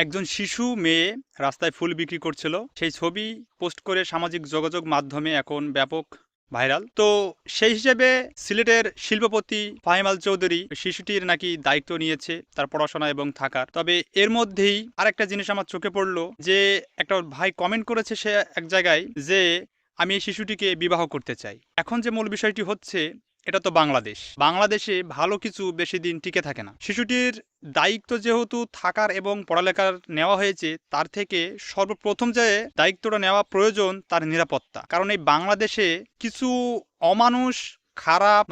একজন শিশু মেয়ে রাস্তায় ফুল বিক্রি করছিল। সেই ছবি পোস্ট করে সামাজিক যোগাযোগ মাধ্যমে এখন ব্যাপক ভাইরাল। তো সেই হিসেবে সিলেটের শিল্পপতি ফাহিম আল চৌধুরী শিশুটির নাকি দায়িত্ব নিয়েছে তার পড়াশোনা এবং থাকার। তবে এর মধ্যেই আরেকটা জিনিস আমার চোখে পড়লো যে একটা ভাই কমেন্ট করেছে সে এক জায়গায় যে আমি এই শিশুটিকে বিবাহ করতে চাই। এখন যে মূল বিষয়টি হচ্ছে এটা তো বাংলাদেশে ভালো কিছু বেশি দিন টিকে থাকে না। শিশুটির দায়িত্ব যেহেতু থাকার এবং পড়ালেখার নেওয়া হয়েছে, তার থেকে সর্বপ্রথম যে দায়িত্বটা নেওয়া প্রয়োজন তার নিরাপত্তা। কারণ এই বাংলাদেশে কিছু অমানুষ খারাপ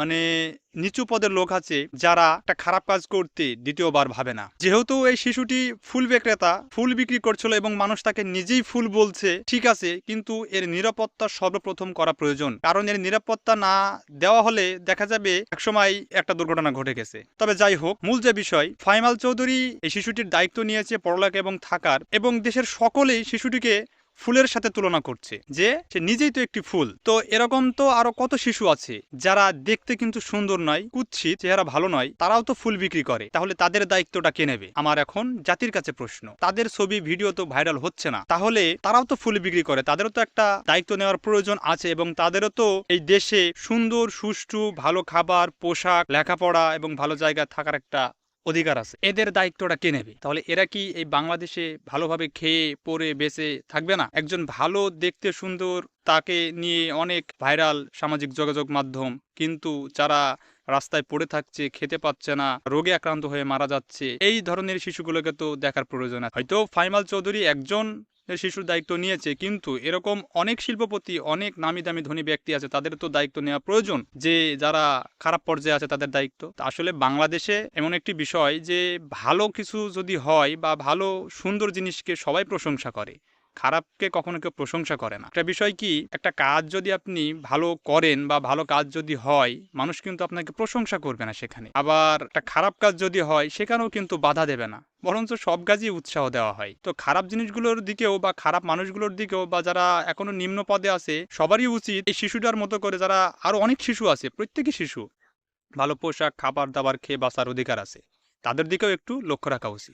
নিচু পদের লোক আছে যারা একটা খারাপ কাজ করতে দ্বিতীয়বার ভাবে না। যেহেতু এই শিশুটি ফুল বিক্রেতা, ফুল বিক্রি করছিল এবং মানুষ তাকে নিজেই ফুল বলছে, ঠিক আছে, কিন্তু এর নিরাপত্তা সর্বপ্রথম করা প্রয়োজন। কারণ এর নিরাপত্তা না দেওয়া হলে দেখা যাবে একসময় একটা দুর্ঘটনা ঘটে গেছে। তবে যাই হোক, মূল যে বিষয়, ফাহিম আল চৌধুরী এই শিশুটির দায়িত্ব নিয়েছে পড়ালেখা এবং থাকার, এবং দেশের সকলেই শিশুটিকে ফুলের সাথে তুলনা করছে যে সে নিজেই তো একটি ফুল। তো এরকম তো আরো কত শিশু আছে যারা দেখতে কিন্তু সুন্দর নয়, কুৎসিত, চেহারা ভালো নয়, তারাও তো ফুল বিক্রি করে। তাহলে তাদের দায়িত্বটা কে নেবে? আমার এখন জাতির কাছে প্রশ্ন। তাদের ছবি ভিডিও তো ভাইরাল হচ্ছে না, তাহলে তারাও তো ফুল বিক্রি করে, তাদেরও তো একটা দায়িত্ব নেওয়ার প্রয়োজন আছে এবং তাদেরও তো এই দেশে সুন্দর, সুষ্ঠু, ভালো খাবার, পোশাক, লেখাপড়া এবং ভালো জায়গায় থাকার একটা অধিকার আছে। এদের দায়িত্বটা কে নেবে? তাহলে এরা কি এই বাংলাদেশে ভালোভাবে খেয়ে পরে বেঁচে থাকবে না? একজন ভালো, দেখতে সুন্দর, তাকে নিয়ে অনেক ভাইরাল সামাজিক যোগাযোগ মাধ্যম, কিন্তু যারা রাস্তায় পড়ে থাকছে, খেতে পাচ্ছে না, রোগে আক্রান্ত হয়ে মারা যাচ্ছে, এই ধরনের শিশুগুলোকে তো দেখার প্রয়োজন আছে। হয়তো ফাহিম আল চৌধুরী একজন শিশুর দায়িত্ব নিয়েছে, কিন্তু এরকম অনেক শিল্পপতি, অনেক নামি দামি ধনী ব্যক্তি আছে, তাদের তো দায়িত্ব নেওয়া প্রয়োজন, যে যারা খারাপ পর্যায়ে আছে তাদের দায়িত্ব। আসলে বাংলাদেশে এমন একটি বিষয় যে ভালো কিছু যদি হয় বা ভালো সুন্দর জিনিসকে সবাই প্রশংসা করে, খারাপকে কখনো কেউ প্রশংসা করে না। একটা বিষয় কি, একটা কাজ যদি আপনি ভালো করেন বা ভালো কাজ যদি হয়, মানুষ কিন্তু আপনাকে প্রশংসা করবে না সেখানে। আবার একটা খারাপ কাজ যদি হয়, সেখানেও কিন্তু বাধা দেবে না, বরঞ্চ সব কাজই উৎসাহ দেওয়া হয়। তো খারাপ জিনিসগুলোর দিকেও বা খারাপ মানুষগুলোর দিকেও বা যারা এখনো নিম্ন পদে আছে, সবারই উচিত এই শিশুটার মতো করে, যারা আরো অনেক শিশু আছে, প্রত্যেকই শিশু ভালো পোশাক, খাবার দাবার খেয়ে বাঁচার অধিকার আছে, তাদের দিকেও একটু লক্ষ্য রাখা উচিত।